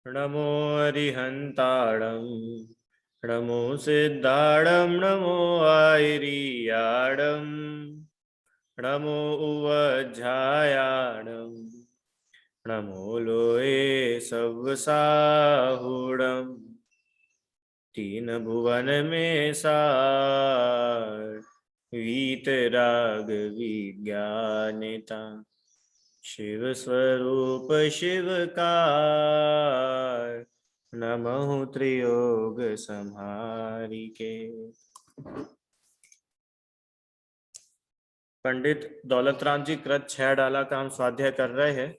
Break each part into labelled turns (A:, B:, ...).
A: नमो अरिहंताणं नमो सिद्धाणं नमो आयरियाणं नमो उवज्झायाणं नमो लोये सव्साहुणं तीन भुवन में सार वीतराग विज्ञानिता शिव स्वरूप शिवकार नमः त्रियोग संहारिके। पंडित दौलत राम जी कृत 6 डाला का हम स्वाध्याय कर रहे हैं,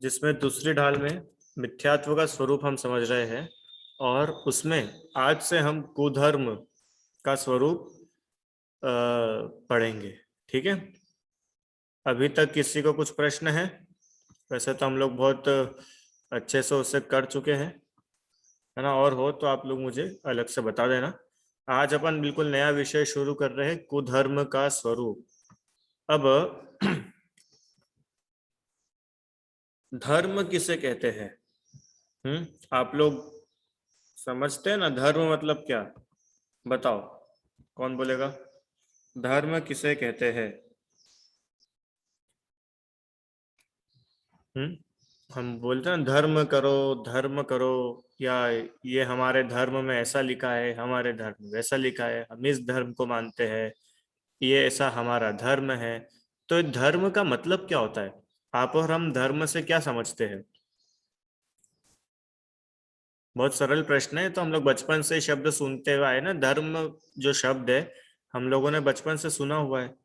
A: जिसमें दूसरी ढाल में मिथ्यात्व का स्वरूप हम समझ रहे हैं, और उसमें आज से हम कुधर्म का स्वरूप पढ़ेंगे। ठीक है, अभी तक किसी को कुछ प्रश्न है? वैसे तो हम लोग बहुत अच्छे से उसे कर चुके हैं, है ना, और हो तो आप लोग मुझे अलग से बता देना। आज अपन बिल्कुल नया विषय शुरू कर रहे हैं, कुधर्म का स्वरूप। अब धर्म किसे कहते हैं? आप लोग समझते हैं ना धर्म मतलब क्या? बताओ, कौन बोलेगा? धर्म किसे कहते हैं? हम बोलते हैं धर्म करो, धर्म करो, या ये हमारे धर्म में ऐसा लिखा है, हमारे धर्म में वैसा लिखा है, हम इस धर्म को मानते हैं, ये ऐसा हमारा धर्म है। तो धर्म का मतलब क्या होता है? आप और हम धर्म से क्या समझते हैं? बहुत सरल प्रश्न है। तो हम लोग बचपन से शब्द सुनते हुए आए ना, धर्म जो शब्द है हम लोगों ने बचपन से सुना हुआ है।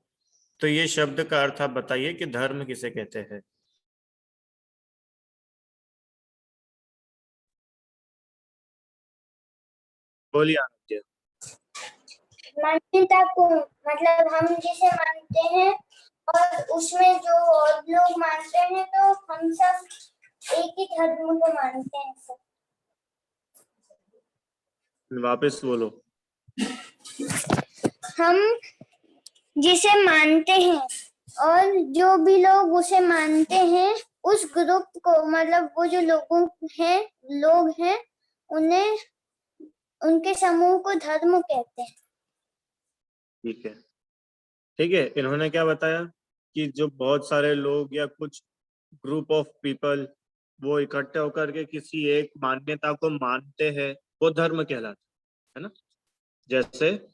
A: तो ये शब्द का अर्थ आप बताइए कि धर्म किसे कहते हैं? बोलिए आदित्य।
B: मान्यता को मतलब हम जिसे मानते हैं और उसमें जो और लोग मानते हैं, तो हम सब एक ही धर्म को मानते हैं सब।
A: वापस बोलो।
B: हम जिसे मानते हैं और जो भी लोग उसे मानते हैं, उस ग्रुप को, मतलब वो जो लोग हैं उन्हें, उनके समूह को धर्म कहते हैं।
A: ठीक है, ठीक है। इन्होंने क्या बताया कि जो बहुत सारे लोग या कुछ ग्रुप ऑफ पीपल वो इकट्ठे होकर के किसी एक मान्यता को मानते हैं, वो धर्म कहलाता है ना। जैसे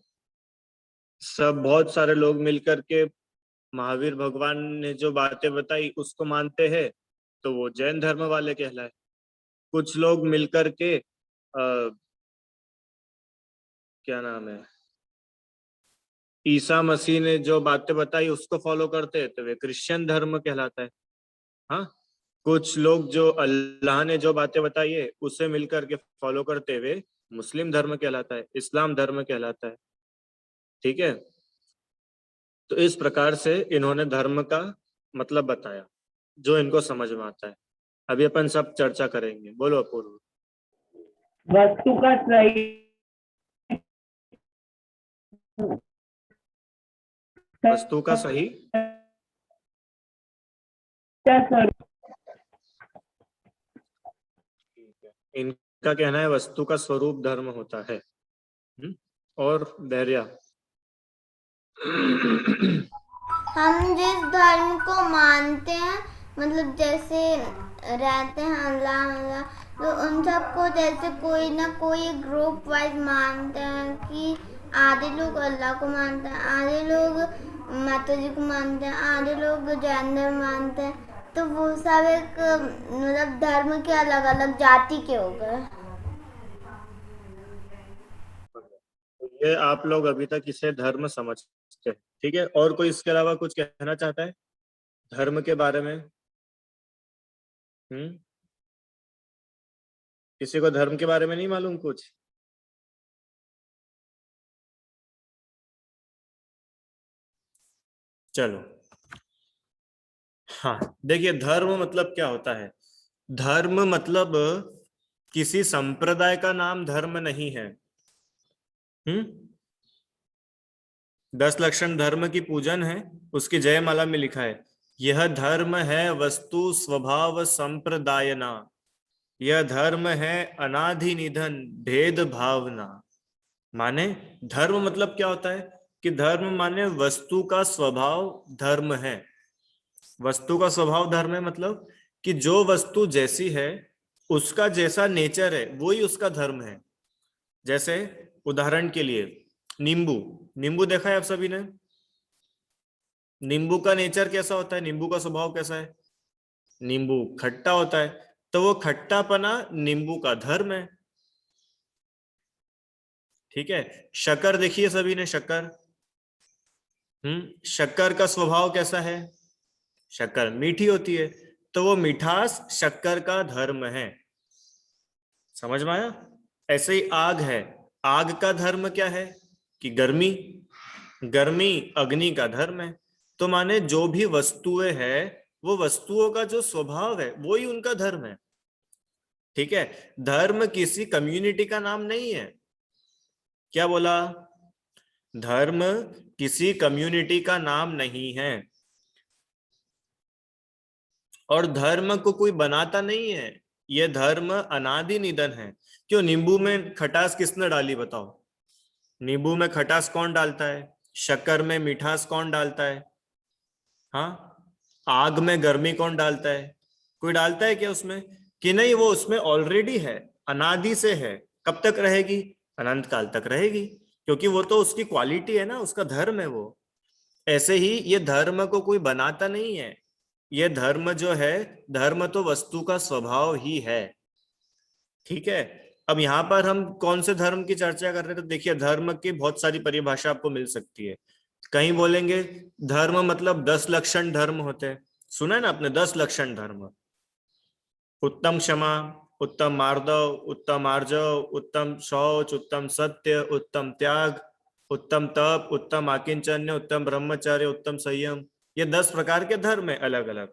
A: सब बहुत सारे लोग मिलकर के महावीर भगवान ने जो बातें बताई उसको मानते हैं, तो वो जैन धर्म वाले कहलाए। कुछ लोग मिलकर के क्या नाम है, ईसा मसीह ने जो बातें बताई उसको फॉलो करते हैं, तो वे क्रिश्चियन धर्म कहलाता है। हाँ, कुछ लोग जो अल्लाह ने जो बातें बताई है उसे मिलकर के फॉलो करते हुए मुस्लिम धर्म कहलाता है, इस्लाम धर्म कहलाता है। ठीक है, तो इस प्रकार से इन्होंने धर्म का मतलब बताया जो इनको समझ में आता है। अभी अपन सब चर्चा करेंगे। बोलो अपूर्व।
C: वस्तु का सही
A: वस्तु का सही
C: स्वरूप
A: इनका कहना है वस्तु का स्वरूप धर्म होता है। और धैर्य
B: हम जिस धर्म को मानते हैं, मतलब जैसे रहते हैं अल्लाह, तो उन सबको जैसे कोई ना कोई ग्रुप वाइज मानते हैं कि आधे लोग अल्लाह को मानते हैं, आधे लोग माता जी को मानते हैं, आधे लोग जैन धर्म मानते हैं। तो वो सब एक मतलब धर्म के अलग अलग जाति के हो गए।
A: ये आप लोग अभी तक इसे धर्म समझते हैं। ठीक है, और कोई इसके अलावा कुछ कहना चाहता है धर्म के बारे में? किसी को धर्म के बारे में नहीं मालूम कुछ? चलो, हाँ, देखिए धर्म मतलब क्या होता है। धर्म मतलब किसी संप्रदाय का नाम धर्म नहीं है। 10 लक्षण धर्म की पूजन है, उसकी जयमाला में लिखा है यह धर्म है वस्तु स्वभाव संप्रदायना। यह धर्म है अनादि निधन भेद भावना। माने धर्म मतलब क्या होता है कि धर्म माने वस्तु का स्वभाव धर्म है। वस्तु का स्वभाव धर्म है मतलब कि जो वस्तु जैसी है उसका जैसा नेचर है वही उसका धर्म है। जैसे उदाहरण के लिए नींबू, नींबू देखा है आप सभी ने? नींबू का नेचर कैसा होता है, नींबू का स्वभाव कैसा है? नींबू खट्टा होता है, तो वो खट्टापना नींबू का धर्म है। ठीक है। शक्कर देखिए सभी ने, शक्कर, शक्कर का स्वभाव कैसा है? शक्कर मीठी होती है, तो वो मिठास शक्कर का धर्म है। समझ में आया? ऐसे ही आग है, आग का धर्म क्या है कि गर्मी, गर्मी अग्नि का धर्म है। तो माने जो भी वस्तुएं है वो वस्तुओं का जो स्वभाव है वो ही उनका धर्म है। ठीक है। धर्म किसी कम्युनिटी का नाम नहीं है। क्या बोला? धर्म किसी कम्युनिटी का नाम नहीं है और धर्म को कोई बनाता नहीं है। यह धर्म अनादि निधन है। क्यों? नींबू में खटास किसने डाली बताओ? नींबू में खटास कौन डालता है? शक्कर में मिठास कौन डालता है? हाँ, आग में गर्मी कौन डालता है? कोई डालता है क्या उसमें? कि नहीं, वो उसमें ऑलरेडी है, अनादि से है। कब तक रहेगी? अनंत काल तक रहेगी, क्योंकि वो तो उसकी क्वालिटी है ना, उसका धर्म है वो। ऐसे ही ये धर्म को कोई बनाता नहीं है। ये धर्म जो है, धर्म तो वस्तु का स्वभाव ही है। ठीक है। अब यहाँ पर हम कौन से धर्म की चर्चा कर रहे थे? तो देखिए, धर्म की बहुत सारी परिभाषा आपको मिल सकती है। कहीं बोलेंगे धर्म मतलब 10 लक्षण धर्म होते हैं। सुना है ना आपने? 10 लक्षण धर्म: उत्तम क्षमा, उत्तम मार्दव, उत्तम आर्जव, उत्तम शौच, उत्तम सत्य, उत्तम त्याग, उत्तम तप, उत्तम आकिंचन्य, उत्तम ब्रह्मचर्य, उत्तम संयम। ये 10 प्रकार के धर्म है अलग अलग।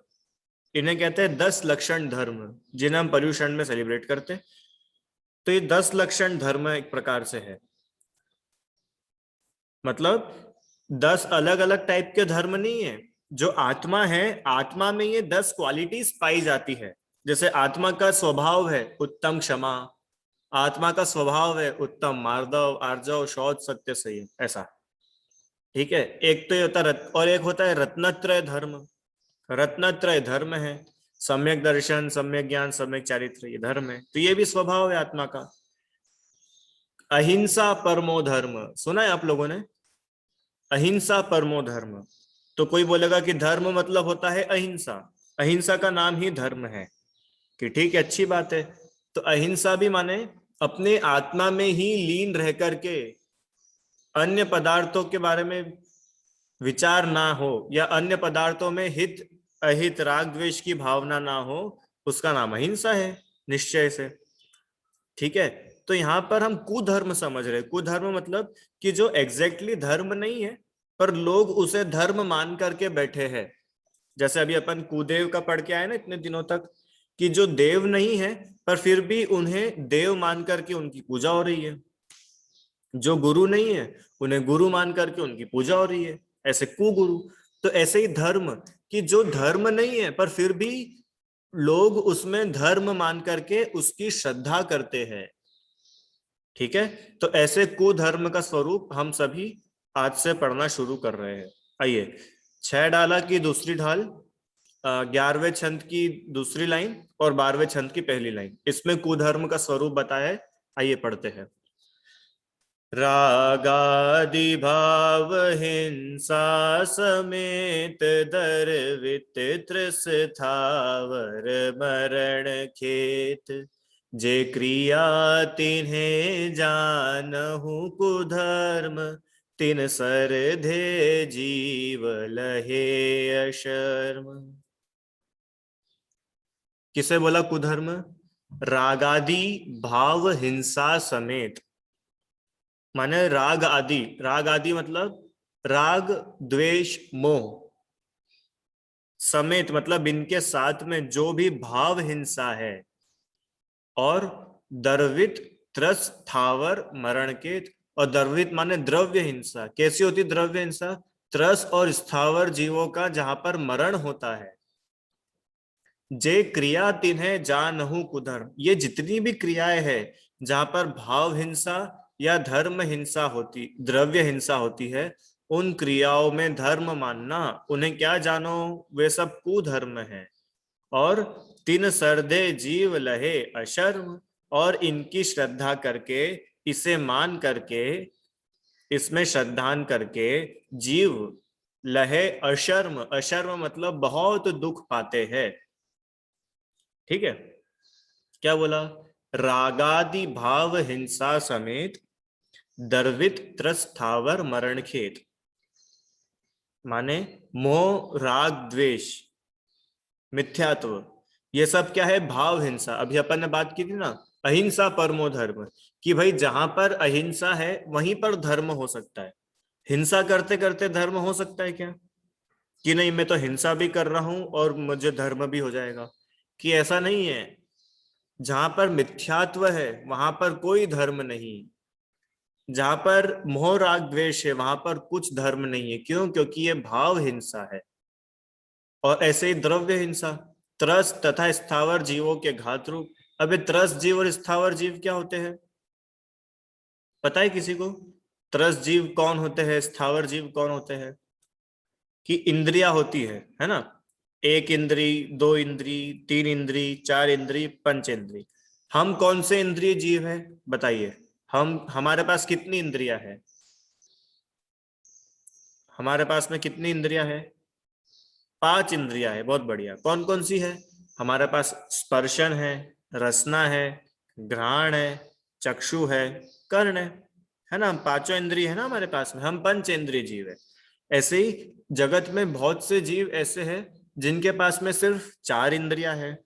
A: इन्हें कहते हैं 10 लक्षण धर्म, जिन्हें हम पर्युषण में सेलिब्रेट करते हैं। तो ये 10 लक्षण धर्म एक प्रकार से है, मतलब 10 अलग अलग टाइप के धर्म नहीं है। जो आत्मा है, आत्मा में ये 10 क्वालिटीज पाई जाती है। जैसे आत्मा का स्वभाव है उत्तम क्षमा, आत्मा का स्वभाव है उत्तम मार्दव, आर्जव, शौच, सत्य, संयम, ऐसा। ठीक है। एक तो ये होता है और एक होता है रत्नत्रय धर्म। रत्नत्रय धर्म है सम्यक दर्शन, सम्यक ज्ञान, सम्यक चारित्र, ये धर्म है। तो ये भी स्वभाव है आत्मा का। अहिंसा परमो धर्म, सुना है आप लोगों ने? अहिंसा परमो धर्म। तो कोई बोलेगा कि धर्म मतलब होता है अहिंसा, अहिंसा का नाम ही धर्म है, कि ठीक है, अच्छी बात है। तो अहिंसा भी माने अपने आत्मा में ही लीन रह करके अन्य पदार्थों के बारे में विचार ना हो, या अन्य पदार्थों में हित अहित राग द्वेष की भावना ना हो, उसका नाम अहिंसा है निश्चय से। ठीक है। तो यहाँ पर हम कुधर्म समझ रहे। कुधर्म मतलब कि जो एग्जैक्टली धर्म नहीं है पर लोग उसे धर्म मान करके बैठे हैं। जैसे अभी अपन कुदेव का पढ़ के आए ना इतने दिनों तक, कि जो देव नहीं है पर फिर भी उन्हें देव मान करके उनकी पूजा हो रही है। जो गुरु नहीं है उन्हें गुरु मान करके उनकी पूजा हो रही है, ऐसे कुगुरु। तो ऐसे ही धर्म, कि जो धर्म नहीं है पर फिर भी लोग उसमें धर्म मान करके उसकी श्रद्धा करते हैं। ठीक है। तो ऐसे कुधर्म का स्वरूप हम सभी आज से पढ़ना शुरू कर रहे हैं। आइए, 6 डाला की दूसरी ढाल, 11वें छंद की दूसरी लाइन और 12वें छंद की पहली लाइन, इसमें कुधर्म का स्वरूप बताया है। आइए पढ़ते हैं। रागादि भाव हिंसा समेत दर्वित तृष थावर मरण खेत, जे क्रिया तिन्हें जानहु कुधर्म, तिन सरधे जीव लहे अशर्म। किसे बोला कुधर्म? रागादि भाव हिंसा समेत, माने राग आदि, राग आदि मतलब राग द्वेष मोह, समेत मतलब इनके साथ में जो भी भाव हिंसा है, और दर्वित त्रस थावर मरण के। और दर्वित माने द्रव्य हिंसा। कैसी होती द्रव्य हिंसा? त्रस और स्थावर जीवों का जहां पर मरण होता है, जे क्रिया तिन्हें जानहु कुधर्म, ये जितनी भी क्रियाएं है जहां पर भाव हिंसा या धर्म हिंसा होती, द्रव्य हिंसा होती है, उन क्रियाओं में धर्म मानना, उन्हें क्या जानो, वे सब कुधर्म है। और तीन सरदे जीव लहे अशर्म, और इनकी श्रद्धा करके, इसे मान करके, इसमें श्रद्धान करके जीव लहे अशर्म, अशर्म मतलब बहुत दुख पाते हैं। ठीक है, क्या बोला, रागादि भाव हिंसा समेत दर्वित त्रस्थावर मरण खेत, माने मोह राग द्वेष मिथ्यात्व, ये सब क्या है, भाव हिंसा। अभी अपन ने बात की थी ना, अहिंसा परमो धर्म, कि भाई जहां पर अहिंसा है वहीं पर धर्म हो सकता है। हिंसा करते करते धर्म हो सकता है क्या, कि नहीं मैं तो हिंसा भी कर रहा हूं और मुझे धर्म भी हो जाएगा, कि ऐसा नहीं है। जहां पर मिथ्यात्व है वहां पर कोई धर्म नहीं, जहां पर मोह राग द्वेष है वहां पर कुछ धर्म नहीं है। क्यों, क्योंकि ये भाव हिंसा है। और ऐसे ही द्रव्य हिंसा, त्रस तथा स्थावर जीवों के घात रूप। अबे त्रस जीव और स्थावर जीव क्या होते हैं, पता है किसी को? त्रस जीव कौन होते हैं, स्थावर जीव कौन होते हैं? कि इंद्रिया होती है ना, एक इंद्री, दो इंद्री, तीन इंद्री, चार इंद्री, पंच इंद्री। हम कौन से इंद्रिय जीव है बताइए? हमारे पास कितनी इंद्रिया है? हमारे पास में कितनी इंद्रिया है? 5 इंद्रिया है। बहुत बढ़िया। कौन कौन सी है? हमारे पास स्पर्शन है, रसना है, घ्राण है, चक्षु है, कर्ण है ना। हम पांचों इंद्रिय है ना हमारे पास में, हम पंच इंद्रिय जीव है। ऐसे ही जगत में बहुत से जीव ऐसे हैं जिनके पास में सिर्फ 4 इंद्रियां है,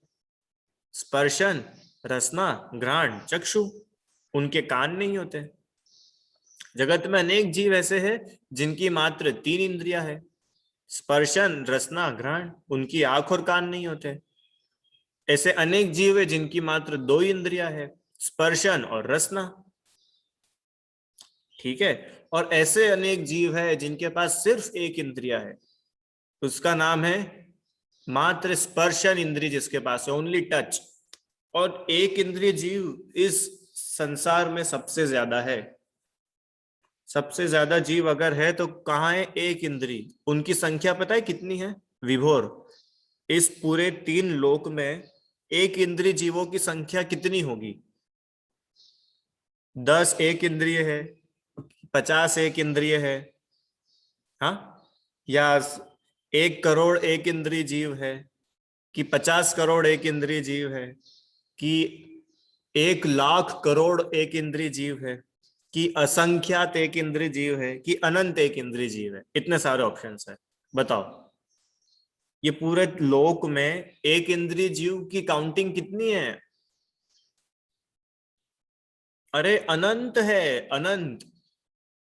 A: स्पर्शन, रसना, घ्राण, चक्षु। उनके कान नहीं होते। जगत में अनेक जीव ऐसे हैं जिनकी मात्र 3 इंद्रियां है, स्पर्शन, रसना, घ्राण। उनकी आंख और कान नहीं होते। ऐसे अनेक जीव है जिनकी मात्र 2 इंद्रियां है, स्पर्शन और रसना। ठीक है। और ऐसे अनेक जीव है जिनके पास सिर्फ 1 इंद्रिया है, उसका नाम है मात्र स्पर्शन इंद्रिय, जिसके पास है ओनली टच। और 1 इंद्रिय जीव इस संसार में सबसे ज्यादा है। सबसे ज्यादा जीव अगर है तो कहाँ है? 1 इंद्रिय। उनकी संख्या पता है कितनी है? विभोर। इस पूरे 3 लोक में 1 इंद्रिय जीवों की संख्या कितनी होगी? 10 1 इंद्रिय है, 50 1 इंद्रिय है, हाँ? या 1 करोड़ 1 इंद्रिय जीव है, कि 50 करोड़ 1 इंद्रिय जीव है, कि 1 लाख करोड़ 1 इंद्रिय जीव है, कि असंख्यात 1 इंद्रिय जीव है, कि अनंत 1 इंद्रिय जीव है? इतने सारे ऑप्शंस है, बताओ। ये पूरे लोक में 1 इंद्रिय जीव की काउंटिंग कितनी है? अरे अनंत है, अनंत।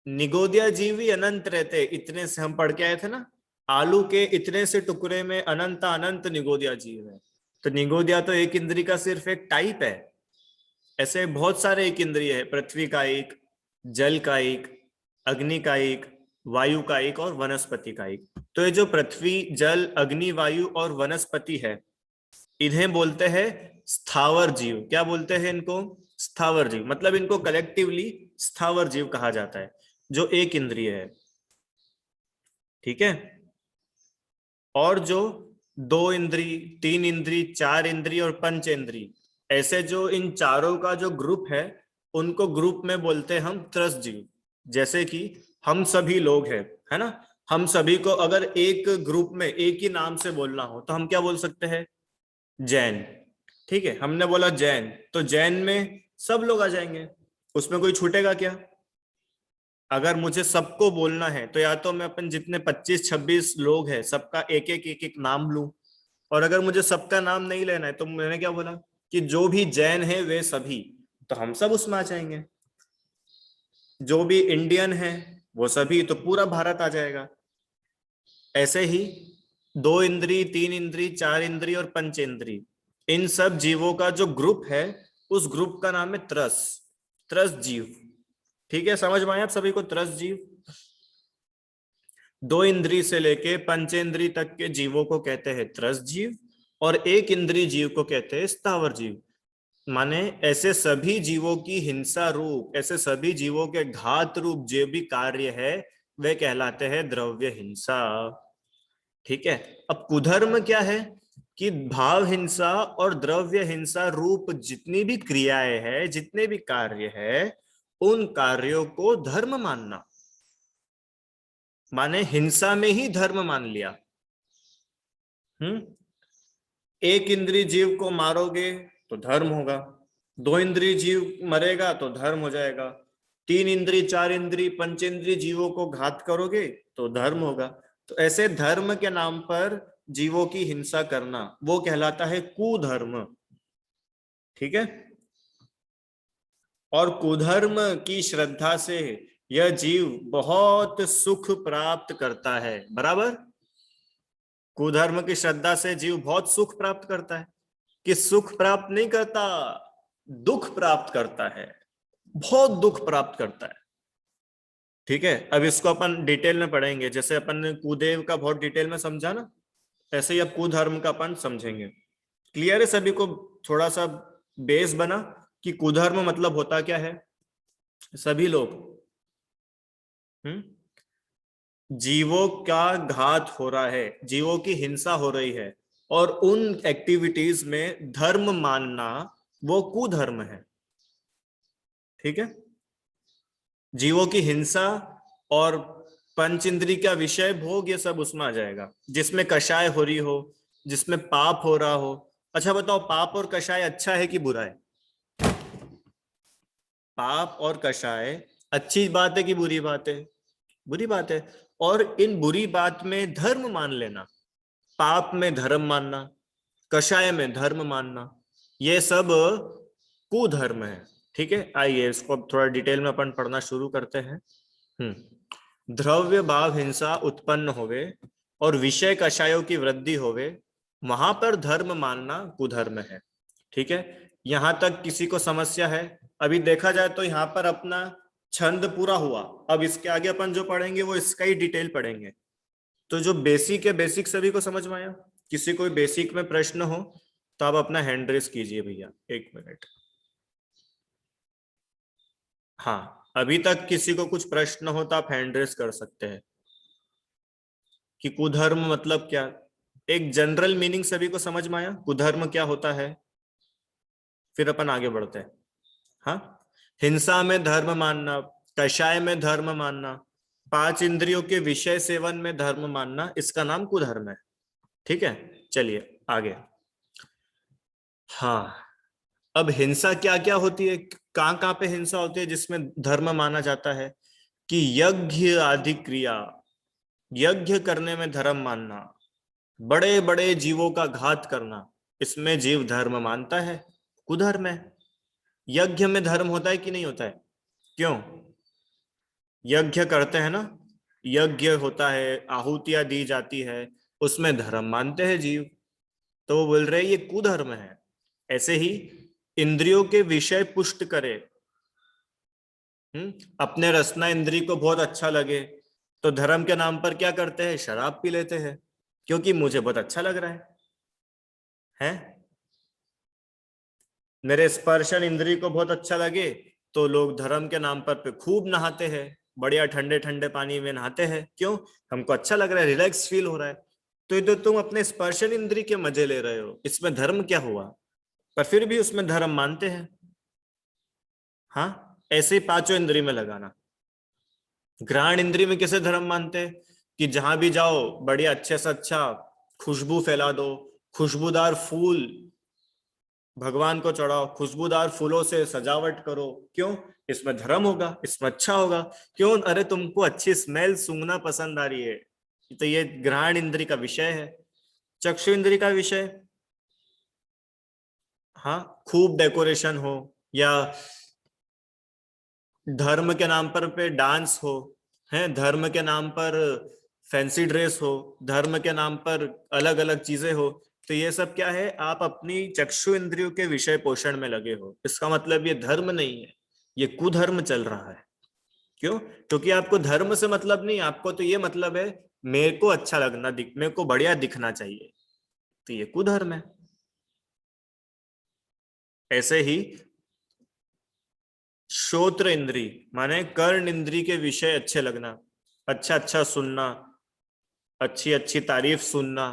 A: निगोदिया जीव ही अनंत रहते। इतने से हम पढ़ के आए थे ना, आलू के इतने से टुकड़े में अनंत अनंत निगोदिया जीव है। तो निगोदिया तो 1 इंद्रिय का सिर्फ एक टाइप है। ऐसे बहुत सारे 1 इंद्रिय है, पृथ्वी का 1, जल का 1, अग्नि का 1, वायु का 1 और वनस्पति का 1। तो ये जो पृथ्वी, जल, अग्नि, वायु और वनस्पति है, इन्हें बोलते हैं स्थावर जीव। क्या बोलते हैं इनको? स्थावर जीव। मतलब इनको कलेक्टिवली स्थावर जीव कहा जाता है, जो 1 इंद्रिय है। ठीक है। और जो 2 इंद्रिय, 3 इंद्रिय, 4 इंद्रिय और पंच इंद्रिय, ऐसे जो इन चारों का जो ग्रुप है, उनको ग्रुप में बोलते हैं हम त्रस जीव। जैसे कि हम सभी लोग हैं, है ना। हम सभी को अगर एक ग्रुप में एक ही नाम से बोलना हो तो हम क्या बोल सकते हैं? जैन। ठीक है, हमने बोला जैन, तो जैन में सब लोग आ जाएंगे, उसमें कोई छूटेगा क्या? अगर मुझे सबको बोलना है तो या तो मैं अपन जितने 25-26 लोग हैं सबका एक एक नाम लूं, और अगर मुझे सबका नाम नहीं लेना है तो मैंने क्या बोला कि जो भी जैन है वे सभी, तो हम सब उसमें आ जाएंगे। जो भी इंडियन है वो सभी, तो पूरा भारत आ जाएगा। ऐसे ही 2 इंद्री, 3 इंद्री, 4 इंद्री और पंच इंद्री, इन सब जीवों का जो ग्रुप है, उस ग्रुप का नाम है त्रस, त्रस जीव। ठीक है, समझ में आया आप सभी को? त्रस जीव। 2 इंद्री से लेके पंचेंद्री तक के जीवों को कहते हैं त्रस जीव, और एक इंद्रिय जीव को कहते हैं स्थावर जीव। माने ऐसे सभी जीवों की हिंसा रूप, ऐसे सभी जीवों के घात रूप जो भी कार्य है वे कहलाते हैं द्रव्य हिंसा। ठीक है, अब कुधर्म क्या है कि भाव हिंसा और द्रव्य हिंसा रूप जितनी भी क्रियाएं हैं, जितने भी कार्य है, उन कार्यों को धर्म मानना। माने हिंसा में ही धर्म मान लिया। एक इंद्रिय जीव को मारोगे तो धर्म होगा, 2 इंद्रिय जीव मरेगा तो धर्म हो जाएगा, 3 इंद्रिय 4 इंद्रिय पंचेंद्रिय जीवों को घात करोगे तो धर्म होगा। तो ऐसे धर्म के नाम पर जीवों की हिंसा करना वो कहलाता है कुधर्म। ठीक है, और कुधर्म की श्रद्धा से यह जीव बहुत सुख प्राप्त करता है। बराबर, कुधर्म की श्रद्धा से जीव बहुत सुख प्राप्त करता है। कि सुख प्राप्त नहीं करता, दुख प्राप्त करता है, बहुत दुख प्राप्त करता है। ठीक है, अब इसको अपन डिटेल में पढ़ेंगे। जैसे अपन ने कुदेव का बहुत डिटेल में समझा ना, ऐसे ही अब कुधर्म का अपन समझेंगे। क्लियर है सभी को? थोड़ा सा बेस बना कि कुधर्म मतलब होता क्या है सभी लोग? जीवों का घात हो रहा है, जीवों की हिंसा हो रही है, और उन एक्टिविटीज में धर्म मानना वो कुधर्म है। ठीक है, जीवों की हिंसा और पंच इंद्रिय का विषय भोग, ये सब उसमें आ जाएगा। जिसमें कषाय हो रही हो, जिसमें पाप हो रहा हो। अच्छा बताओ, पाप और कषाय अच्छा है कि बुरा है? पाप और कषाय अच्छी बात है कि बुरी बात है? बुरी बात है। और इन बुरी बात में धर्म मान लेना, पाप में धर्म मानना, कषाय में धर्म मानना, ये सब कुधर्म है। ठीक है, आइए इसको अब थोड़ा डिटेल में अपन पढ़ना शुरू करते हैं। द्रव्य भाव हिंसा उत्पन्न होवे और विषय कषायों की वृद्धि होवे, वहां पर धर्म मानना कुधर्म है। ठीक है, यहां तक किसी को समस्या है? अभी देखा जाए तो यहाँ पर अपना छंद पूरा हुआ। अब इसके आगे अपन जो पढ़ेंगे वो इसका ही डिटेल पढ़ेंगे। तो जो बेसिक है, बेसिक सभी को समझ में आया? किसी कोई बेसिक में प्रश्न हो तो आप अपना हैंड रेस कीजिए भैया, 1 मिनट। हाँ, अभी तक किसी को कुछ प्रश्न हो तो आप हैंड रेस कर सकते हैं कि कुधर्म मतलब क्या। एक जनरल मीनिंग सभी को समझ में आया कुधर्म क्या होता है? फिर अपन आगे बढ़ते हैं। हाँ, हिंसा में धर्म मानना, कषाय में धर्म मानना, 5 इंद्रियों के विषय सेवन में धर्म मानना, इसका नाम कुधर्म है। ठीक है, चलिए आगे। हाँ, अब हिंसा क्या क्या होती है, कहाँ पे हिंसा होती है जिसमें धर्म माना जाता है? कि यज्ञ आदि क्रिया, यज्ञ करने में धर्म मानना, बड़े बड़े जीवों का घात करना, इसमें जीव धर्म मानता है, कुधर्म है। यज्ञ में धर्म होता है कि नहीं होता है? क्यों? यज्ञ करते हैं ना, यज्ञ होता है, आहुतियां दी जाती है, उसमें धर्म मानते हैं जीव, तो वो बोल रहे हैं ये कुधर्म है। ऐसे ही इंद्रियों के विषय पुष्ट करे, अपने रसना इंद्रिय को बहुत अच्छा लगे तो धर्म के नाम पर क्या करते हैं? शराब पी लेते हैं, क्योंकि मुझे बहुत अच्छा लग रहा है? मेरे स्पर्शन इंद्रिय को बहुत अच्छा लगे तो लोग धर्म के नाम पर खूब नहाते हैं, बढ़िया ठंडे ठंडे पानी में नहाते हैं। क्यों? हमको अच्छा लग रहा है, रिलैक्स फील हो रहा है। तो ये तो तुम अपने स्पर्शन इंद्रिय के मजे ले रहे हो, इसमें धर्म क्या हुआ? पर फिर भी उसमें धर्म मानते हैं। हाँ, ऐसे ही 5 इंद्रिय में लगाना। घ्राण इंद्रिय में कैसे धर्म मानते हैं? कि जहां भी जाओ बढ़िया अच्छे से अच्छा खुशबू फैला दो, खुशबूदार फूल भगवान को चढ़ाओ, खुशबूदार फूलों से सजावट करो। क्यों? इसमें धर्म होगा, इसमें अच्छा होगा। क्यों? अरे तुमको अच्छी स्मेल सूंघना पसंद आ रही है, तो ये घ्राण इंद्रिय का विषय है। चक्षु इंद्रिय का विषय, हाँ, खूब डेकोरेशन हो, या धर्म के नाम पर पे डांस हो, है धर्म के नाम पर फैंसी ड्रेस हो, धर्म के नाम पर अलग अलग चीजें हो, तो ये सब क्या है? आप अपनी चक्षु इंद्रियों के विषय पोषण में लगे हो। इसका मतलब ये धर्म नहीं है, ये कुधर्म चल रहा है। क्यों? क्योंकि आपको धर्म से मतलब नहीं, आपको तो ये मतलब है मेरे को अच्छा लगना, मेरे को बढ़िया दिखना चाहिए। तो ये कुधर्म है। ऐसे ही श्रोत्र इंद्री माने कर्ण इंद्री के विषय अच्छे लगना, अच्छा अच्छा सुनना, अच्छी अच्छी तारीफ सुनना,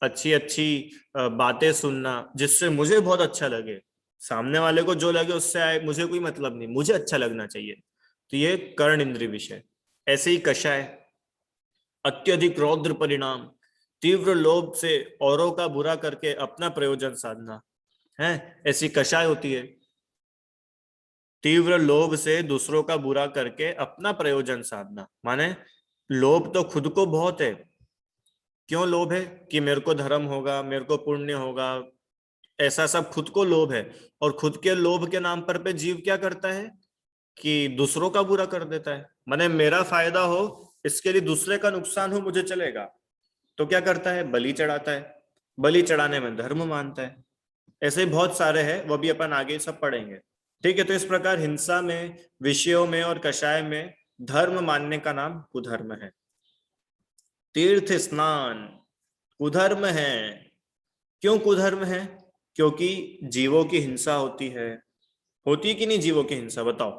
A: अच्छी अच्छी बातें सुनना, जिससे मुझे बहुत अच्छा लगे। सामने वाले को जो लगे उससे आए, मुझे कोई मतलब नहीं, मुझे अच्छा लगना चाहिए। तो ये कर्ण इंद्रिय विषय। ऐसे ही कषाय, अत्यधिक रौद्र परिणाम, तीव्र लोभ से औरों का बुरा करके अपना प्रयोजन साधना है, ऐसी कषाय होती है। तीव्र लोभ से दूसरों का बुरा करके अपना प्रयोजन साधना, माने लोभ तो खुद को बहुत है। क्यों लोभ है? कि मेरे को धर्म होगा, मेरे को पुण्य होगा, ऐसा सब खुद को लोभ है। और खुद के लोभ के नाम पर पे जीव क्या करता है कि दूसरों का बुरा कर देता है। माने मेरा फायदा हो, इसके लिए दूसरे का नुकसान हो, मुझे चलेगा, तो क्या करता है? बलि चढ़ाता है। बलि चढ़ाने में धर्म मानता है। ऐसे ही बहुत सारे हैं, वो भी अपन आगे सब पढ़ेंगे। ठीक है, तो इस प्रकार हिंसा में, विषयों में और कषाय में धर्म मानने का नाम कुधर्म है। तीर्थ स्नान कुधर्म है। क्यों कुधर्म है? क्योंकि जीवों की हिंसा होती है। होती कि नहीं जीवों की हिंसा? बताओ।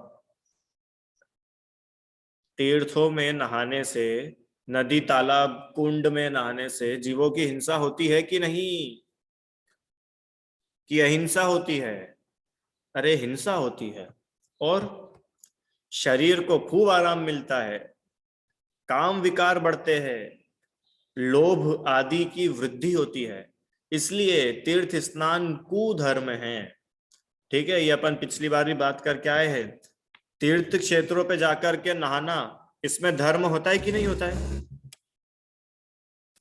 A: तीर्थों में नहाने से, नदी तालाब कुंड में नहाने से जीवों की हिंसा होती है कि नहीं? कि अहिंसा होती है? अरे हिंसा होती है। और शरीर को खूब आराम मिलता है, काम विकार बढ़ते हैं, लोभ आदि की वृद्धि होती है, इसलिए तीर्थ स्नान कुधर्म है। ठीक है, ये अपन पिछली बार भी बात करके आए हैं। तीर्थ क्षेत्रों पे जाकर के नहाना, इसमें धर्म होता है कि नहीं होता है?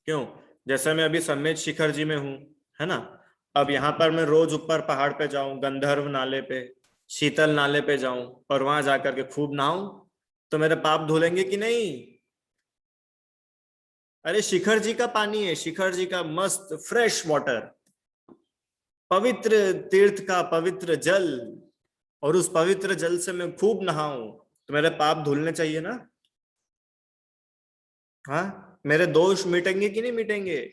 A: क्यों? जैसे मैं अभी समेत शिखर जी में हूं, है ना, अब यहाँ पर मैं रोज ऊपर पहाड़ पे जाऊं, गंधर्व नाले पे, शीतल नाले पे जाऊं और वहां जाकर के खूब नहाऊं, तो मेरे पाप धुलेंगे कि नहीं? अरे शिखर जी का पानी है, शिखर जी का मस्त फ्रेश वाटर, पवित्र तीर्थ का पवित्र जल, और उस पवित्र जल से मैं खूब नहाऊं, तो मेरे पाप धुलने चाहिए ना? हाँ, मेरे दोष मिटेंगे कि नहीं मिटेंगे?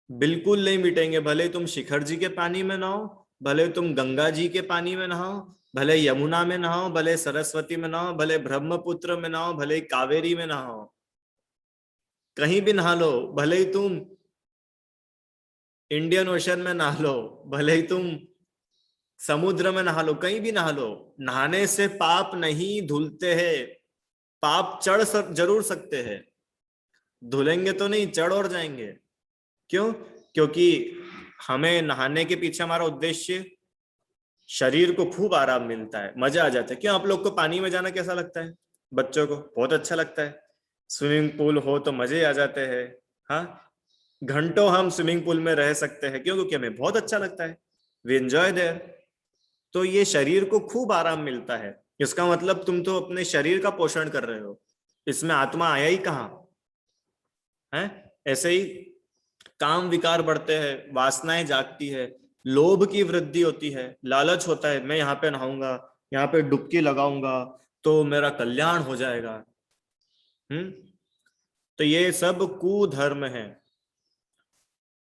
A: बिल्कुल नहीं मिटेंगे। भले तुम शिखर जी के पानी में नहाओ, भले तुम गंगा जी के पानी में नहाओ, भले यमुना में नहाओ, भले सरस्वती में नहाओ, भले ब्रह्मपुत्र में नहाओ, भले कावेरी में नहाओ, कहीं भी नहा लो। भले ही तुम इंडियन ओशन में नहा लो, भले ही तुम समुद्र में नहा लो, कहीं भी नहा लो, नहाने से पाप नहीं धुलते हैं। पाप जरूर सकते हैं, धुलेंगे तो नहीं, चढ़ और जाएंगे। क्यों? क्योंकि हमें नहाने के पीछे हमारा उद्देश्य, शरीर को खूब आराम मिलता है, मजा आ जाता है। क्यों? आप लोग को पानी में जाना कैसा लगता है? बच्चों को बहुत अच्छा लगता है। स्विमिंग पूल हो तो मजे आ जाते हैं। हाँ, घंटों हम स्विमिंग पूल में रह सकते हैं। क्यों? क्योंकि हमें बहुत अच्छा लगता है, वी एंजॉय देयर। तो ये शरीर को खूब आराम मिलता है। इसका मतलब तुम तो अपने शरीर का पोषण कर रहे हो, इसमें आत्मा आया ही कहाँ है? ऐसे ही काम विकार बढ़ते हैं, वासनाएं जागती है, लोभ की वृद्धि होती है, लालच होता है, मैं यहाँ पे नहाऊंगा, यहाँ पे डुबकी लगाऊंगा तो मेरा कल्याण हो जाएगा। तो ये सब कुधर्म है।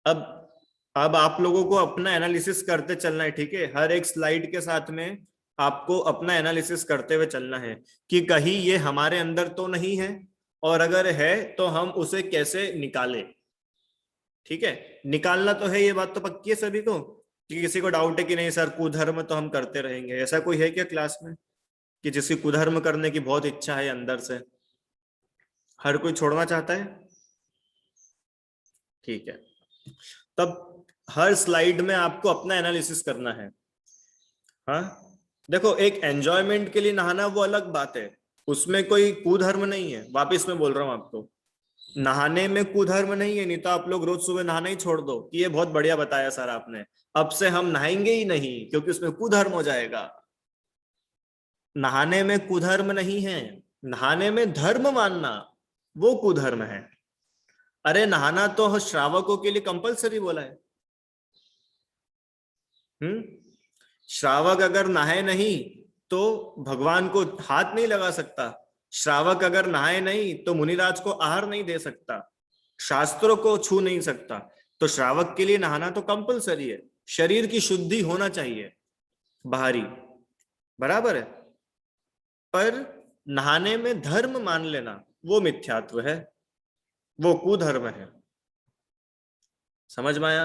A: अब आप लोगों को अपना एनालिसिस करते चलना है। ठीक है, हर एक स्लाइड के साथ में आपको अपना एनालिसिस करते हुए चलना है कि कहीं ये हमारे अंदर तो नहीं है, और अगर है तो हम उसे कैसे निकालें। ठीक है, निकालना तो है, ये बात तो पक्की है सभी को। कि किसी को डाउट है कि नहीं सर कुधर्म तो हम करते रहेंगे? ऐसा कोई है क्या क्लास में कि जिसकी कुधर्म करने की बहुत इच्छा है अंदर से? हर कोई छोड़ना चाहता है? ठीक है, तब हर स्लाइड में आपको अपना एनालिसिस करना है। हाँ, देखो, एक एंजॉयमेंट के लिए नहाना वो अलग बात है, उसमें कोई कुधर्म नहीं है। वापिस मैं बोल रहा हूं आपको, नहाने में कुधर्म नहीं है। नहीं तो आप लोग रोज सुबह नहाना ही छोड़ दो कि ये बहुत बढ़िया बताया सर आपने, अब से हम नहाएंगे ही नहीं क्योंकि उसमें कुधर्म हो जाएगा। नहाने में कुधर्म नहीं है, नहाने में धर्म मानना वो कुधर्म है। अरे नहाना तो श्रावकों के लिए कंपलसरी बोला है। श्रावक अगर नहाए नहीं तो भगवान को हाथ नहीं लगा सकता। श्रावक अगर नहाए नहीं तो मुनिराज को आहार नहीं दे सकता। शास्त्रों को छू नहीं सकता, तो श्रावक के लिए नहाना तो कंपलसरी है। शरीर की शुद्धि होना चाहिए बाहरी, बराबर है। पर नहाने में धर्म मान लेना वो मिथ्यात्व है, वो कुधर्म है। समझ में आया?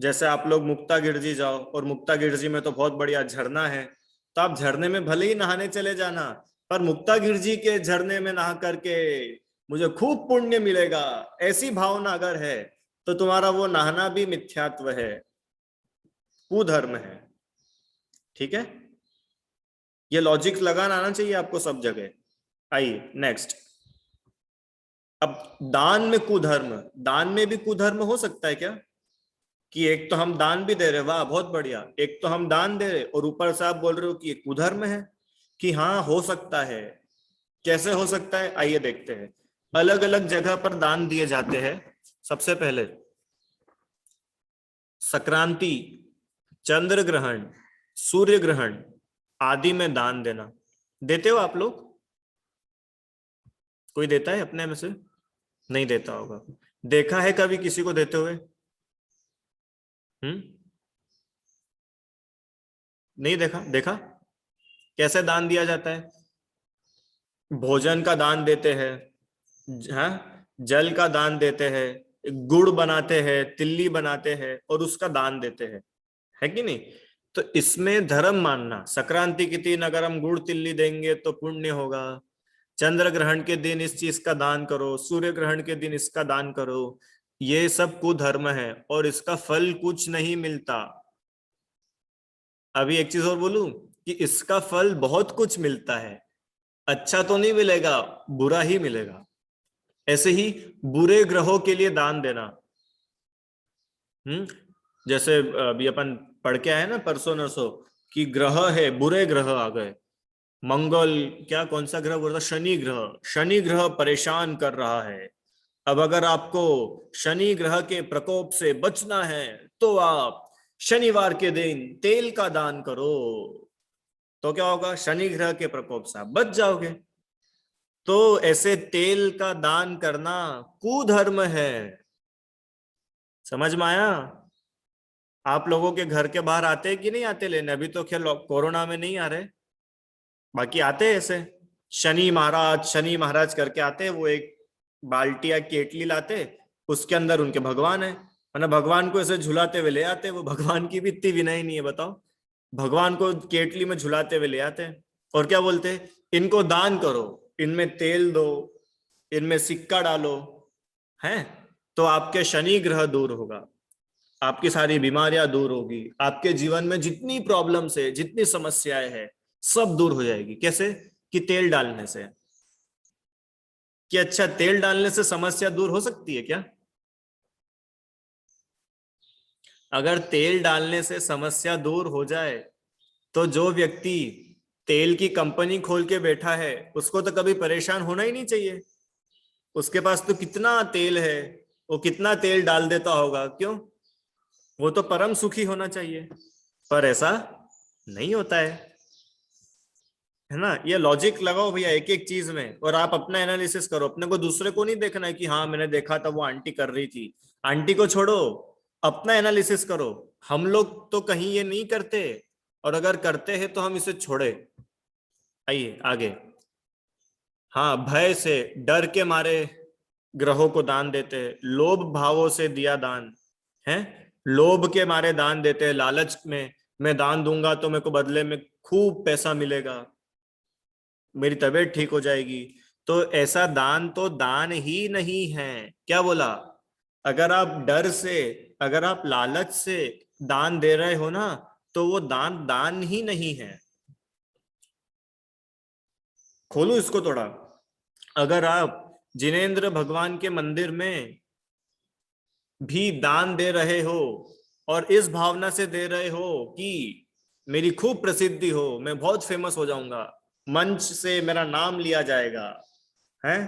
A: जैसे आप लोग मुक्ता गिरजी जाओ और मुक्ता गिरजी में तो बहुत बढ़िया झरना है, तो आप झरने में भले ही नहाने चले जाना, पर मुक्ता गिरजी के झरने में नहा करके मुझे खूब पुण्य मिलेगा, ऐसी भावना अगर है तो तुम्हारा वो नहाना भी मिथ्यात्व है, कुधर्म है। ठीक है, ये लॉजिक लगाना आना चाहिए आपको सब जगह। आइए नेक्स्ट। अब दान में कुधर्म, दान में भी कुधर्म हो सकता है क्या? कि एक तो हम दान भी दे रहे, वाह बहुत बढ़िया, एक तो हम दान दे रहे और ऊपर से आप बोल रहे हो कि ये कुधर्म है। कि हाँ हो सकता है। कैसे हो सकता है, आइए देखते हैं। अलग अलग जगह पर दान दिए जाते हैं। सबसे पहले संक्रांति, चंद्र ग्रहण, सूर्य ग्रहण आदि में दान देना। देते हो आप लोग? कोई देता है अपने में से? नहीं देता होगा। देखा है कभी किसी को देते हुए? नहीं देखा? देखा कैसे दान दिया जाता है? भोजन का दान देते हैं, हाँ, जल का दान देते हैं, गुड़ बनाते हैं, तिल्ली बनाते हैं और उसका दान देते हैं, है कि नहीं? तो इसमें धर्म मानना, संक्रांति के दिन अगर हम गुड़ तिल्ली देंगे तो पुण्य होगा, चंद्र ग्रहण के दिन इस चीज का दान करो, सूर्य ग्रहण के दिन इसका दान करो, ये सब कुधर्म है और इसका फल कुछ नहीं मिलता। अभी एक चीज और बोलूं कि इसका फल बहुत कुछ मिलता है, अच्छा तो नहीं मिलेगा, बुरा ही मिलेगा। ऐसे ही बुरे ग्रहों के लिए दान देना, जैसे अभी अपन पढ़ के आए ना परसों नरसों कि ग्रह है, बुरे ग्रह आ गए, मंगल, क्या कौन सा ग्रह बोल रहा, शनि ग्रह, शनि ग्रह परेशान कर रहा है। अब अगर आपको शनि ग्रह के प्रकोप से बचना है तो आप शनिवार के दिन तेल का दान करो, तो क्या होगा, शनि ग्रह के प्रकोप से आप बच जाओगे। तो ऐसे तेल का दान करना कुधर्म है। समझ में आया? आप लोगों के घर के बाहर आते हैं कि नहीं आते लेने? अभी तो खैर कोरोना में नहीं आ रहे, बाकी आते हैं ऐसे शनि महाराज करके आते हैं। वो एक बाल्टी या केटली लाते, उसके अंदर उनके भगवान है, मतलब भगवान को ऐसे झुलाते हुए ले आते। वो भगवान की भी इतनी विनय नहीं है, बताओ। भगवान को केटली में झुलाते हुए ले आते हैं और क्या बोलते हैं, इनको दान करो, इनमें तेल दो, इनमें सिक्का डालो, हैं तो आपके शनि ग्रह दूर होगा, आपकी सारी बीमारियां दूर होगी, आपके जीवन में जितनी प्रॉब्लम्स है, जितनी समस्याएं हैं, सब दूर हो जाएगी। कैसे? कि तेल डालने से। कि अच्छा, तेल डालने से समस्या दूर हो सकती है क्या? अगर तेल डालने से समस्या दूर हो जाए तो जो व्यक्ति तेल की कंपनी खोल के बैठा है उसको तो कभी परेशान होना ही नहीं चाहिए। उसके पास तो कितना तेल है, वो कितना तेल डाल देता होगा, क्यों? वो तो परम सुखी होना चाहिए, पर ऐसा नहीं होता है ना? ये लॉजिक लगाओ भैया एक एक चीज में और आप अपना एनालिसिस करो। अपने को दूसरे को नहीं देखना है कि हाँ मैंने देखा था वो आंटी कर रही थी, आंटी को छोड़ो, अपना एनालिसिस करो। हम लोग तो कहीं ये नहीं करते, और अगर करते हैं तो हम इसे छोड़े। आइए आगे। हाँ, भय से, डर के मारे ग्रहों को दान देते हैं, लोभ भावों से दिया दान है, लोभ के मारे दान देते हैं, लालच में मैं दान दूंगा तो मेरे को बदले में खूब पैसा मिलेगा, मेरी तबीयत ठीक हो जाएगी। तो ऐसा दान तो दान ही नहीं है। क्या बोला? अगर आप डर से, अगर आप लालच से दान दे रहे हो ना, तो वो दान दान ही नहीं है। खोलो इसको थोड़ा। अगर आप जिनेंद्र भगवान के मंदिर में भी दान दे रहे हो और इस भावना से दे रहे हो कि मेरी खूब प्रसिद्धि हो, मैं बहुत फेमस हो जाऊंगा, मंच से मेरा नाम लिया जाएगा, है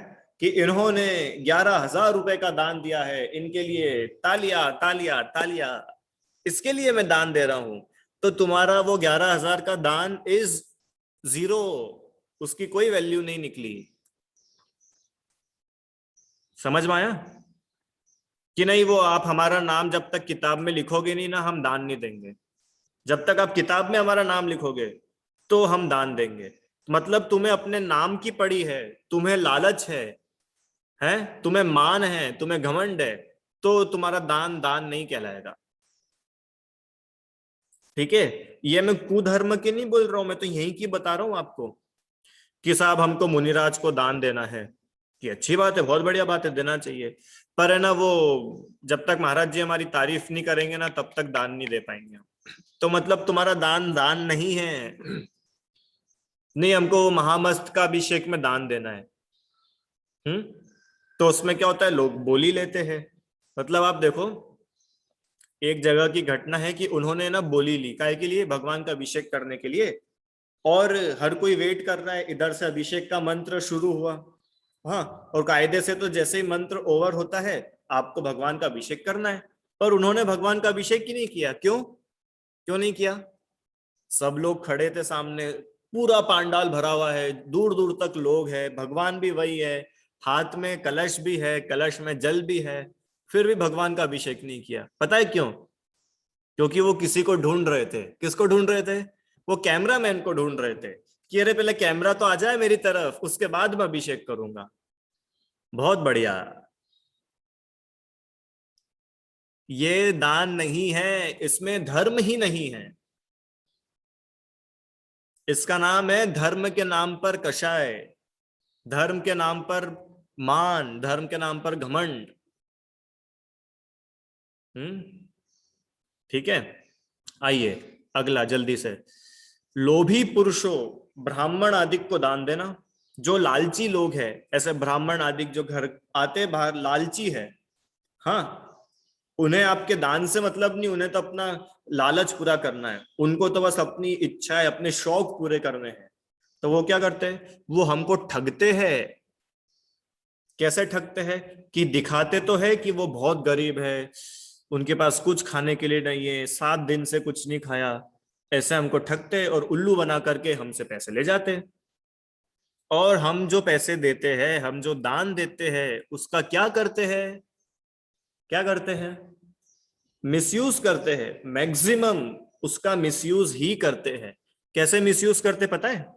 A: कि इन्होंने 11,000 रुपए का दान दिया है, इनके लिए तालियां तालियां तालियां, इसके लिए मैं दान दे रहा हूं, तो तुम्हारा वो 11,000 का दान इज जीरो, उसकी कोई वैल्यू नहीं निकली। समझ में आया कि नहीं? वो आप हमारा नाम जब तक किताब में लिखोगे नहीं ना, हम दान नहीं देंगे। जब तक आप किताब में हमारा नाम लिखोगे तो हम दान देंगे। मतलब तुम्हें अपने नाम की पड़ी है, तुम्हें लालच है, तुम्हें मान है, तुम्हें घमंड है, तो तुम्हारा दान दान नहीं कहलाएगा। ठीक है? ये मैं कुधर्म की नहीं बोल रहा हूं, मैं तो यही की बता रहा हूं आपको कि साहब हमको मुनिराज को दान देना है, कि अच्छी बात है, बहुत बढ़िया बात है, देना चाहिए। पर है ना, वो जब तक महाराज जी हमारी तारीफ नहीं करेंगे ना, तब तक दान नहीं दे पाएंगे। तो मतलब तुम्हारा दान दान नहीं है। नहीं, हमको महामस्त का अभिषेक में दान देना है। तो उसमें क्या होता है, लोग बोली लेते हैं। मतलब आप देखो, एक जगह की घटना है कि उन्होंने ना बोली ली, काहे के लिए? भगवान का अभिषेक करने के लिए। और हर कोई वेट कर रहा है, इधर से अभिषेक का मंत्र शुरू हुआ। हाँ, और कायदे से तो जैसे ही मंत्र ओवर होता है, आपको भगवान का अभिषेक करना है। पर उन्होंने भगवान का अभिषेक ही नहीं किया। क्यों? क्यों नहीं किया? सब लोग खड़े थे सामने, पूरा पांडाल भरा हुआ है, दूर दूर तक लोग हैं, भगवान भी वही है, हाथ में कलश भी है, कलश में जल भी है, फिर भी भगवान का अभिषेक नहीं किया। पता है क्यों? क्योंकि वो किसी को ढूंढ रहे थे। किसको ढूंढ रहे थे? वो कैमरामैन को ढूंढ रहे थे कि अरे पहले कैमरा तो आ जाए मेरी तरफ, उसके बाद मैं अभिषेक करूंगा। बहुत बढ़िया। ये दान नहीं है, इसमें धर्म ही नहीं है। इसका नाम है धर्म के नाम पर कषाय, धर्म के नाम पर मान, धर्म के नाम पर घमंड। ठीक है, आइए अगला जल्दी से। लोभी पुरुषों, ब्राह्मण आदि को दान देना। जो लालची लोग हैं, ऐसे ब्राह्मण आदि जो घर आते बाहर लालची है, हाँ, उन्हें आपके दान से मतलब नहीं, उन्हें तो अपना लालच पूरा करना है, उनको तो बस अपनी इच्छाएं, अपने शौक पूरे करने हैं। तो वो क्या करते हैं? वो हमको ठगते हैं। कैसे ठगते हैं? कि दिखाते तो है कि वो बहुत गरीब है, उनके पास कुछ खाने के लिए नहीं है, 7 दिन से कुछ नहीं खाया। ऐसे हमको ठगते और उल्लू बना करके हमसे पैसे ले जाते। और हम जो पैसे देते हैं, हम जो दान देते हैं, उसका क्या करते हैं? क्या करते हैं? मिसयूज करते हैं। मैक्सिमम उसका मिसयूज ही करते हैं। कैसे मिसयूज करते पता है?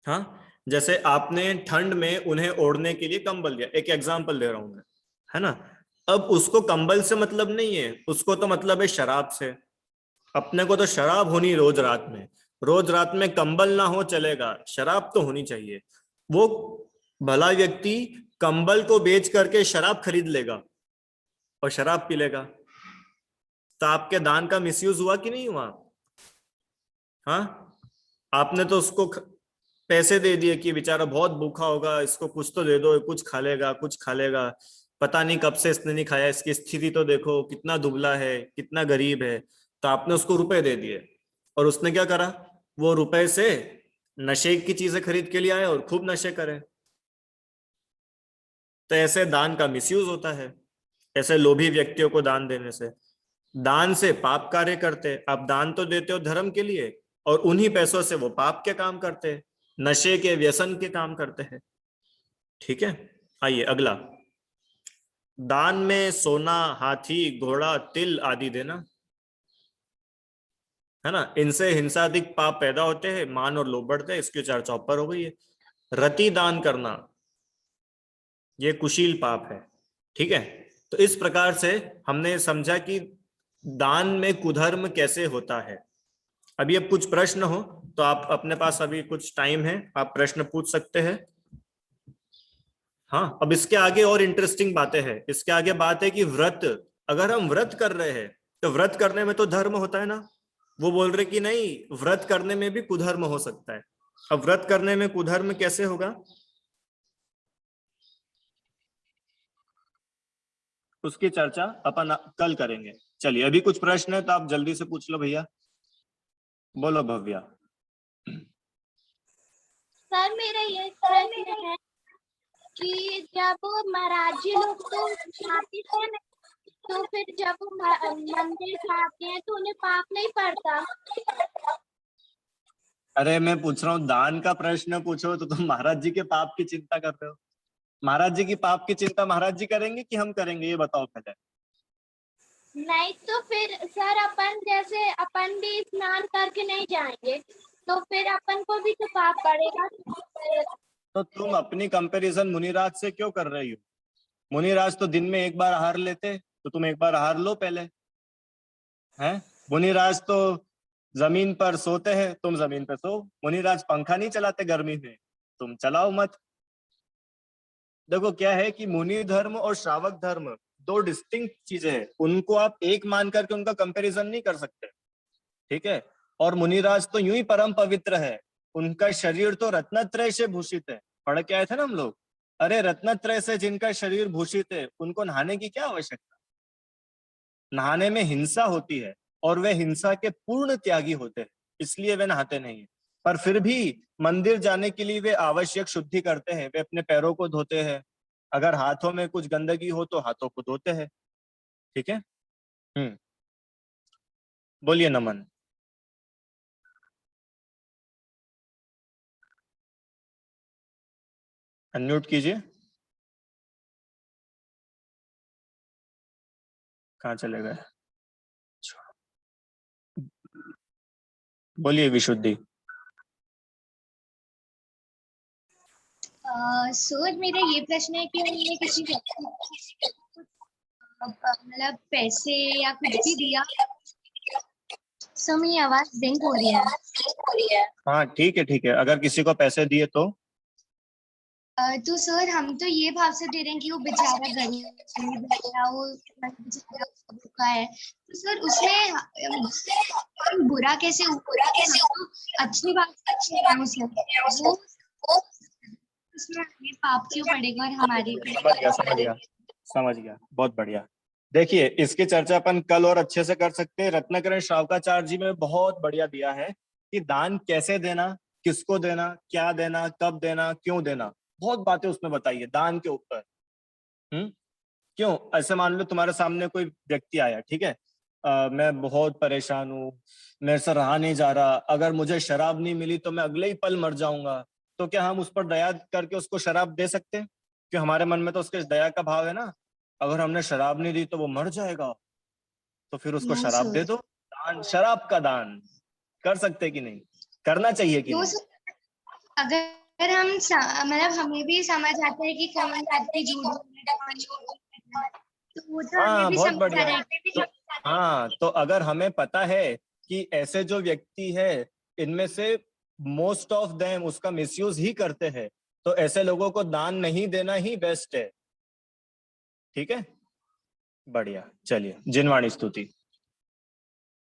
A: हाँ, जैसे आपने ठंड में उन्हें ओढ़ने के लिए कंबल दिया, एक एग्जांपल दे रहा हूं मैं, है ना? अब उसको कंबल से मतलब नहीं है, उसको तो मतलब है शराब से। अपने को तो शराब होनी रोज रात में, रोज रात में कंबल ना हो चलेगा, शराब तो होनी चाहिए। वो भला व्यक्ति कंबल को बेच करके शराब खरीद लेगा और शराब पी लेगा। तो आपके दान का मिसयूज हुआ कि नहीं हुआ? हाँ, आपने तो उसको पैसे दे दिए कि बेचारा बहुत भूखा होगा, इसको कुछ तो दे दो, कुछ खा लेगा, कुछ खा लेगा, पता नहीं कब से इसने नहीं खाया, इसकी स्थिति तो देखो, कितना दुबला है, कितना गरीब है। तो आपने उसको रुपए दे दिए, और उसने क्या करा? वो रुपए से नशे की चीजें खरीद के लिए आए और खूब नशे करे। तो ऐसे दान का मिसयूज होता है, ऐसे लोभी व्यक्तियों को दान देने से। दान से पाप कार्य करते। आप दान तो देते हो धर्म के लिए, और उन्हीं पैसों से वो पाप के काम करते हैं, नशे के व्यसन के काम करते हैं। ठीक है, आइए अगला। दान में सोना, हाथी, घोड़ा, तिल आदि देना, है ना? इनसे हिंसाधिक पाप पैदा होते हैं, मान और लोभ बढ़ते हैं, इसकी चर्चा ऊपर हो गई है। रति दान करना, ये कुशील पाप है। ठीक है, तो इस प्रकार से हमने समझा कि दान में कुधर्म कैसे होता है। अभी अब कुछ प्रश्न हो तो आप, अपने पास अभी कुछ टाइम है, आप प्रश्न पूछ सकते हैं। हाँ, अब इसके आगे और इंटरेस्टिंग बातें हैं। इसके आगे बात है कि व्रत, अगर हम व्रत कर रहे हैं तो व्रत करने में तो धर्म होता है ना। वो बोल रहे कि नहीं, व्रत करने में भी कुधर्म हो सकता है। अब व्रत करने में कुधर्म कैसे होगा, उसकी चर्चा अपन कल करेंगे। चलिए, अभी कुछ प्रश्न है तो आप जल्दी से पूछ लो भैया। बोलो भव्या।
D: सर मेरा ये प्रश्न है कि जब महाराज जी लोग तो आते थे ना, तो फिर जब वो मंदिर खाते हैं तो उन्हें पाप नहीं पड़ता?
A: अरे मैं पूछ रहा हूँ, दान का प्रश्न पूछो तो तुम महाराज जी के पाप की चिंता कर रहे हो। महाराज जी की पाप की चिंता महाराज जी करेंगे कि हम करेंगे, ये बताओ पहले।
D: नहीं तो फिर सर अपन जैसे अपन भी स्नान करके नहीं जाएंगे तो फिर अपन को भी तो पाप पड़ेगा।
A: तो तुम अपनी कंपैरिजन मुनिराज से क्यों कर रही हो? मुनिराज तो दिन में एक बार आहार लेते, तो तुम एक बार आहार लो पहले। हैं? मुनिराज तो जमीन पर सोते हैं, तुम जमीन पे सो। मुनिराज पंखा नहीं चलाते गर्मी में, तुम चलाओ मत। देखो क्या है कि मुनि धर्म और श्रावक धर्म दो डिस्टिंक्ट चीजें हैं, उनको आप एक मान करके उनका कंपैरिजन नहीं कर सकते, ठीक है। और मुनिराज तो यूं ही परम पवित्र है, उनका शरीर तो रत्नत्रय से भूषित है। पढ़ के आए थे ना हम लोग। अरे रत्नत्रय से जिनका शरीर भूषित है उनको नहाने की क्या आवश्यकता? नहाने में हिंसा होती है और वे हिंसा के पूर्ण त्यागी होते हैं, इसलिए वे नहाते नहीं है। पर फिर भी मंदिर जाने के लिए वे आवश्यक शुद्धि करते हैं, वे अपने पैरों को धोते हैं, अगर हाथों में कुछ गंदगी हो तो हाथों को धोते हैं, ठीक है। बोलिए नमन। अनम्यूट कीजिए। कहाँ चले गए? बोलिए विशुद्धि।
E: सर मेरा ये प्रश्न है कि उन्होंने किसी व्यक्ति को मतलब पैसे या कुछ भी दिया, सर मेरी आवाज ब्लिंक हो रही है।
A: हाँ ठीक है ठीक है, अगर किसी को पैसे दिए
E: तो सर हम तो ये भाव से दे रहे हैं कि वो बेचारा गरीब है या वो बेचारा भूखा है, तो सर उसमें बुरा कैसे अच्छी बात है उसे, वो उसमें हमें पाप क्यों पड़ेगा और हमारी
A: समझ गया, बहुत बढ़िया। देखिए इसकी चर्चा अपन कल और अच्छे से कर सकते हैं। रत्नाकरण श्रावकाचार्य जी में बहुत बढ़िया दिया है कि दान कैसे देना, किसको देना, क्या देना, कब देना, क्यों देना, बहुत बातें उसमें बताई है दान के ऊपर। क्यों? ऐसे मान लो तुम्हारे सामने कोई व्यक्ति आया, ठीक है, मैं बहुत परेशान हूँ, मेरे से रहा नहीं जा रहा, अगर मुझे शराब नहीं मिली तो मैं अगले ही पल मर जाऊंगा, तो क्या हम उस पर दया करके उसको शराब दे सकते हैं? क्यों हमारे मन में तो उसके दया का भाव है ना। अगर हमने शराब नहीं दी तो वो मर जाएगा, तो फिर उसको
E: नो
A: शराब दे
E: सर,
A: दो। दान, शराब का दान कर सकते कि नहीं, करना चाहिए कि
E: नो
A: नहीं?
E: सर, अगर हम मतलब हमें भी समझ आता है कि कौन व्यक्ति झूठ बोल रहा है, कौन झूठ बोल रहा है, तो वो तो हमें
A: हाँ
E: भी
A: बहुत
E: समझ आ
A: बढ़िया।
E: रहा है।
A: तो हाँ, तो अगर हमें पता है कि ऐसे जो व्यक्ति है इनमें से मोस्ट ऑफ देम उसका मिसयूज ही करते हैं, तो ऐसे लोगों को दान नहीं देना ही बेस्ट है, ठीक है। बढ़िया, चलिए जिनवाणी स्तुति।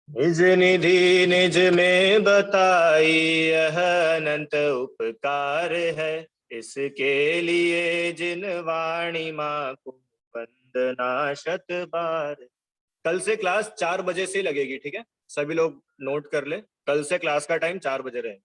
A: निज निधि निज में बताई यह अनंत उपकार है, इसके लिए जिनवाणी माँ को वंदना शत बार। कल से क्लास 4 बजे से लगेगी, ठीक है, सभी लोग नोट कर ले, कल से क्लास का टाइम 4 बजे रहे।